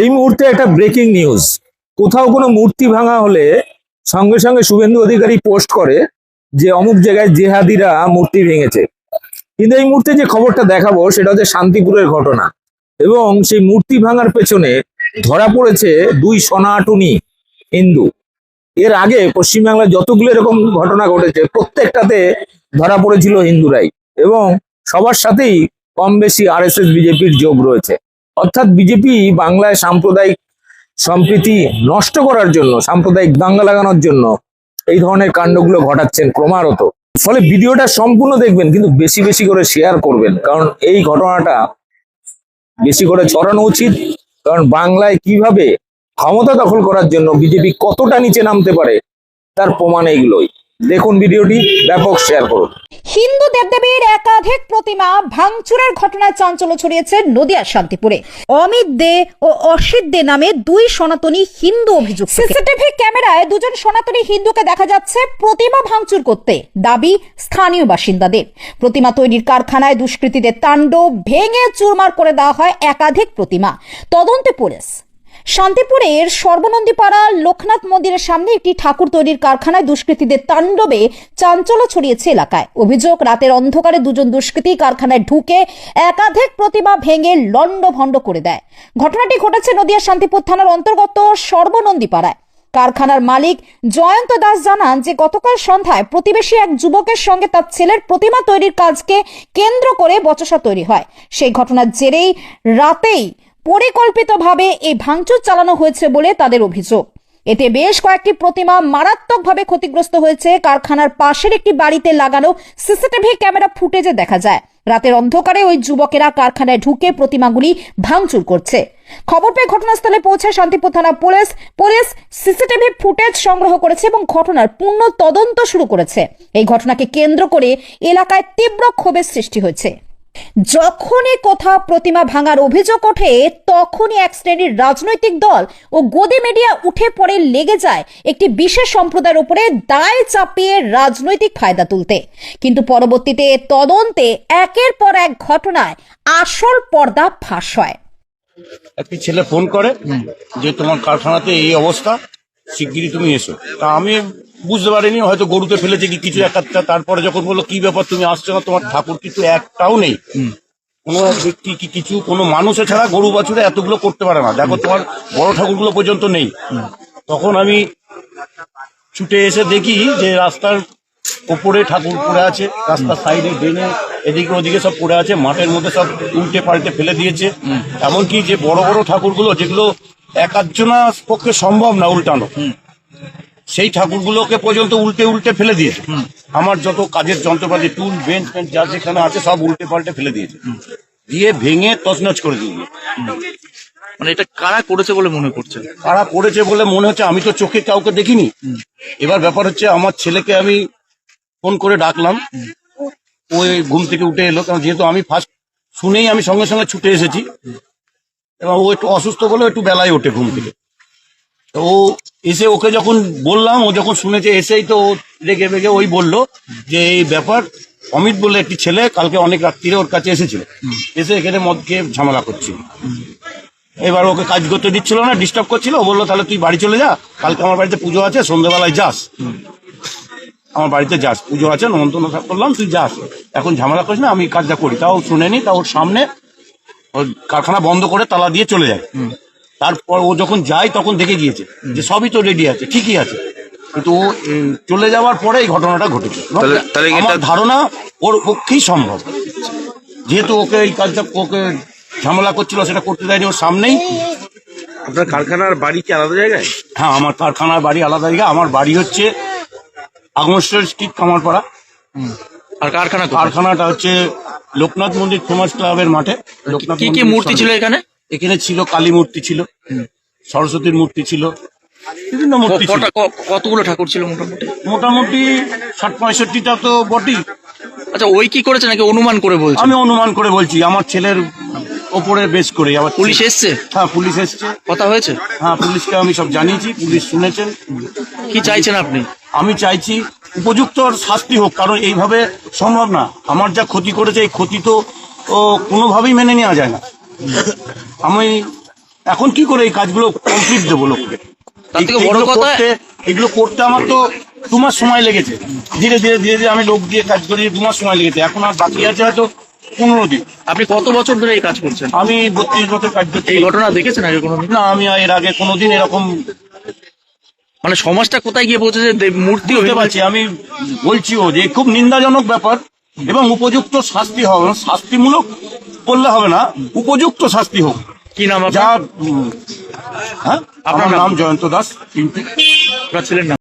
এই মুহূর্তে একটা ব্রেকিং নিউজ। কোথাও কোনো মূর্তি ভাঙা হলে সঙ্গে সঙ্গে শুভেন্দু অধিকারী পোস্ট করে যে অমুক জায়গায় জেহাদিরা মূর্তি ভেঙেছে। কিন্তু এই মুহূর্তে যে খবরটা দেখাবো সেটা হচ্ছে শান্তিপুরের ঘটনা, এবং সেই মূর্তি ভাঙার পেছনে ধরা পড়েছে দুই সনাতনী হিন্দু। এর আগে পশ্চিমবাংলায় যতগুলো এরকম ঘটনা ঘটেছে প্রত্যেকটাতে ধরা পড়েছিল হিন্দুরাই, এবং সবার সাথেই কম বেশি আরএসএস বিজেপির যোগ রয়েছে। অর্থাৎ বিজেপি বাংলায় সাম্প্রদায়িক সম্প্রীতি নষ্ট করার জন্য, সাম্প্রদায়িক দাঙ্গা লাগানোর জন্য এই ধরনের কাণ্ডগুলো ঘটাচ্ছেন ক্রমাগত। ফলে ভিডিওটা সম্পূর্ণ দেখবেন, কিন্তু বেশি বেশি করে শেয়ার করবেন, কারণ এই ঘটনাটা বেশি করে ছড়ানো উচিত। কারণ বাংলায় কিভাবে ক্ষমতা দখল করার জন্য বিজেপি কতটা নিচে নামতে পারে তার প্রমাণ এইগুলোই। দেখুন ভিডিওটি, ব্যাপক শেয়ার করুন। হিন্দু দেবদেবীর একাধিক প্রতিমা ভাঙচুরের ঘটনায় চাঞ্চল্য ছড়িয়েছে নদিয়ার শান্তিপুরে। অমিত দে ও অসিত দে নামে দুই সনাতনী হিন্দু অভিযুক্ত। সিসিটিভি ক্যামেরায় দুজন সনাতনী হিন্দুকে দেখা যাচ্ছে প্রতিমা ভাঙচুর করতে, দাবি স্থানীয় বাসিন্দাদের। প্রতিমা তৈরির কারখানায় দুষ্কৃতীদের তাণ্ডব, ভেঙে চুরমার করে দেওয়া হয় একাধিক প্রতিমা। তদন্তে পুলিশ। শান্তিপুরের সর্বনন্দীপাড়া লোকনাথ মন্দিরের সামনে একটি ঠাকুর তৈরির কারখানায় দুষ্কৃতীদের তাণ্ডবে চাঞ্চল্য ছড়িয়েছে এলাকায়। অভিযোগ, রাতের অন্ধকারে দুজন দুষ্কৃতী কারখানায় ঢুকে একাধিক প্রতিমা ভেঙে লণ্ডভণ্ড করে দেয়। ঘটনাটি ঘটেছে নদিয়া শান্তিপুর থানার অন্তর্গত সর্বনন্দীপাড়ায়। কারখানার মালিক জয়ন্ত দাস জানান যে গতকাল সন্ধ্যায় প্রতিবেশী এক যুবকের সঙ্গে তার ছেলের প্রতিমা তৈরির কাজকে কেন্দ্র করে বচসা তৈরি হয়। সেই ঘটনার জেরেই রাতেই পরিকল্পিতভাবে এই ভাঙচুর চালানো হয়েছে বলে তাদের অভিযোগ। এতে বেশ কয়েকটি প্রতিমা মারাত্মকভাবে ক্ষতিগ্রস্ত হয়েছে। কারখানার পাশের একটি বাড়িতে লাগানো সিসিটিভি ক্যামেরা ফুটেজে দেখা যায় রাতের অন্ধকারে ওই যুবকেরা কারখানায় ঢুকে প্রতিমাগুলি ভাঙচুর করছে। খবর পেয়ে ঘটনাস্থলে পৌঁছায় শান্তিপুর থানা পুলিশ। পুলিশ সিসিটিভি ফুটেজ সংগ্রহ করেছে এবং ঘটনার পূর্ণ তদন্ত শুরু করেছে। এই ঘটনাকে কেন্দ্র করে এলাকায় তীব্র ক্ষোভের সৃষ্টি হয়েছে। যখনই কোথাও প্রতিমা ভাঙার অভিযোগ ওঠে তখনই এক শ্রেণীর রাজনৈতিক দল ও গদি মিডিয়া উঠে পড়ে লেগে যায় একটি বিশেষ সম্প্রদায়ের উপরে দায় চাপিয়ে রাজনৈতিক ফায়দা তুলতে। কিন্তু পরবর্তীতে তদন্তে একের পর এক ঘটনায় আসল পর্দা ফাঁস হয়। একটি ছেলে ফোন করে যে তোমার কারখানাতে এই অবস্থা, শিগগিরই তুমি এসো। তা আমি বুঝতে পারিনি, হয়তো গরুতে ফেলেছে কি কিছু একটা। তারপরে যখন বললো কি ব্যাপার তুমি আসছো না, তোমার ঠাকুর কিন্তু একটাও নেই, কোনো ব্যক্তি কি কিছু কোনো মানুষ ছাড়া গরু বাছুরে এতগুলো করতে পারে না, দেখো তোমার বড় ঠাকুরগুলো পর্যন্ত নেই। তখন আমি ছুটে এসে দেখি যে রাস্তার ওপরে ঠাকুর পড়ে আছে, রাস্তার সাইডে ড্রেনে এদিকে ওদিকে সব পড়ে আছে, মাঠের মধ্যে সব উল্টে পাল্টে ফেলে দিয়েছে। এমনকি যে বড় বড় ঠাকুরগুলো যেগুলো এক আধজনের পক্ষে সম্ভব না উল্টানো, সেই ঠাকুরগুলোকে পর্যন্ত উল্টে উল্টে ফেলে দিয়েছে। আমার যত কাজের যন্ত্রপাতি, টুল, বেঞ্চ ফেঞ্চ যা যেখানে আছে সব উল্টে পাল্টে ফেলে দিয়েছে, দিয়ে ভেঙে তছনছ করে দিয়ে। মানে এটা কারা করেছে বলে মনে করছে? কারা করেছে বলে মনে হচ্ছে, আমি তো চোখে কাউকে দেখিনি। এবার ব্যাপার হচ্ছে, আমার ছেলেকে আমি ফোন করে ডাকলাম, ওই ঘুম থেকে উঠে এলো, কারণ যেহেতু আমি ফার্স্ট শুনেই আমি সঙ্গে সঙ্গে ছুটে এসেছি, এবং ও একটু অসুস্থ বলে একটু বেলায় ওঠে ঘুম থেকে। তো ও এসে ওকে যখন বললাম, ও যখন শুনেছে এসেই তো রেগে বেগে ওই বললো যে এই ব্যাপার, অমিত বলে একটি ছেলে কালকে অনেক রাত্রিরে ওর কাছে এসেছিল, এসে এখানে মদ খেয়ে ঝামেলা করছিল। এবার ওকে কাজ করতে দিচ্ছিল না, ডিস্টার্ব করছিল। ও বললো তাহলে তুই বাড়ি চলে যা, কালকে আমার বাড়িতে পুজো আছে, সন্ধ্যেবেলায় যাস, আমার বাড়িতে যাস, পুজো আছে, নমন্তন্ন করলাম, তুই যাস, এখন ঝামেলা করিস না, আমি কাজটা করি। তাও শুনেনি, তা ওর সামনে ওর কারখানা বন্ধ করে তালা দিয়ে চলে যায়। তারপর ও যখন যায় তখন দেখে গিয়েছে যে সবই তো রেডি আছে, ঠিকই আছে, কিন্তু ও চলে যাওয়ার পরে এই ঘটনাটা ঘটেছে। আমার ধারণা ওর পক্ষেই সম্ভব, যেহেতু ওকে এই কাজটা ওকে ঝামেলা করছিল, সেটা করতে দেয়নি ওর সামনেই। আপনার কারখানার বাড়ি কি আলাদা জায়গায়? হ্যাঁ, আমার কারখানার বাড়ি আলাদা জায়গা। আমার বাড়ি হচ্ছে আগমস্টর স্ট্রিট, কামারপাড়া। আর কারখানাটা হচ্ছে লোকনাথ মন্দির ফেমাস ক্লাবের মাঠে। কি কি মূর্তি ছিল এখানে? এখানে ছিল কালী মূর্তি ছিল, সরস্বতীর মূর্তি ছিল, বিভিন্ন মূর্তি ছিল। কতগুলো ঠাকুর ছিল মোটামুটি? মোটামুটি 60-65টা তো বটেই। আচ্ছা, ওই কি করেছে নাকি অনুমান করে বলছে? আমি অনুমান করে বলছি, আমার ছেলের ওপরে বেশ করে। আবার পুলিশ এসছে? হ্যাঁ, পুলিশ এসছে। কথা হয়েছে? হ্যাঁ, পুলিশকে আমি সব জানিয়েছি, পুলিশ শুনেছেন। কি চাইছেন আপনি? আমি চাইছি উপযুক্ত শাস্তি হোক, কারণ এইভাবে সম্ভব না। আমার যা ক্ষতি করেছে, এই ক্ষতি তো কোনোভাবেই মেনে নেওয়া যায় না। আমি এখন কি করে এই কাজগুলো কমপ্লিট দেবো লোককে? তার থেকে বড় কথা এগুলো করতে আমার তো 2 মাস সময় লেগেছে। ধীরে ধীরে আমি লোক দিয়ে কাজ করি, 2 মাস সময় লেগেছে। এখন আর বাকি আছে হয়তো 15 দিন। আপনি কত বছর ধরে এই কাজ করছেন? আমি 32 বছর কাজ করছি। এই ঘটনা দেখেছেন আগে কোনোদিন? না, আমি এর আগে কোনোদিন এরকম মানে সমাজটা কোথায় গিয়ে পৌঁছেছে, মূর্তি বুঝতে পারছি। আমি বলছিও যে খুব নিন্দাজনক ব্যাপার এবং উপযুক্ত শাস্তি হবে, শাস্তিমূলক করলে হবে না, উপযুক্ত শাস্তি হোক। কি নাম যা আপনার? হ্যাঁ, আপনার আমার নাম? নাম জয়ন্ত দাস। কিন্তু আপনার ছেলের নাম?